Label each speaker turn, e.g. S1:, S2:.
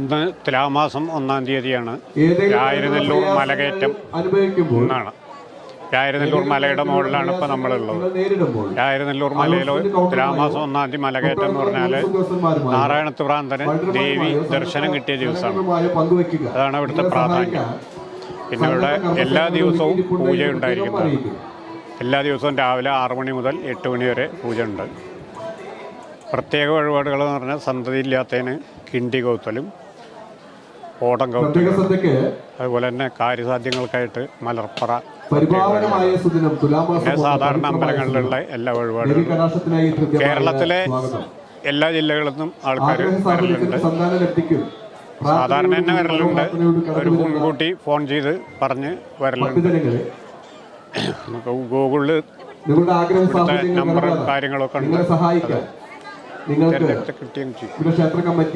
S1: ഇന്ന് തുലാമാസം 1-ാം തീയതിയാണ്. രായനെല്ലൂർ മലകയറ്റം ഒന്നാണ്. രായനെല്ലൂർ മലയുടെ മുകളിലാണ് ഇപ്പോൾ നമ്മളുള്ളത്. രായനെല്ലൂർ മലയിൽ തുലാമാസം 1-ാം തീയതി മലകയറ്റം എന്ന് പറഞ്ഞാൽ നാരായണത്ത് ഭ്രാന്തന് ദേവി ദർശനം കിട്ടിയ ദിവസമാണ്. അതാണ് ഇവിടുത്തെ പ്രാധാന്യം. പിന്നെ ഇവിടെ എല്ലാ ദിവസവും പൂജയുണ്ടായിരിക്കുന്നതാണ്. എല്ലാ ദിവസവും രാവിലെ 6 മണി മുതൽ 8 മണി വരെ പൂജ ഉണ്ട്. പ്രത്യേക വഴിപാടുകൾ എന്ന് പറഞ്ഞാൽ സന്തതി ഇല്ലാത്തതിന് കിണ്ടി കൗത്തലും ഓടം കൗത്തലും, അതുപോലെ തന്നെ കാര്യസാധ്യങ്ങൾക്കായിട്ട് മലർപ്പറ, പിന്നെ സാധാരണ അമ്പലങ്ങളിലുള്ള എല്ലാ വഴിപാടുകളും. കേരളത്തിലെ എല്ലാ ജില്ലകളിൽ നിന്നും ആൾക്കാർ വരലുണ്ട്. സാധാരണ തന്നെ വരലുണ്ട്. ഒരു മുൻകൂട്ടി ഫോൺ ചെയ്ത് പറഞ്ഞ് വരലുണ്ട്. നമുക്ക് ഗൂഗിളിൽ നമ്പറും കാര്യങ്ങളൊക്കെ ഉണ്ട്. അത് തിരഞ്ഞെടുത്ത് കിട്ടുകയും ചെയ്യും.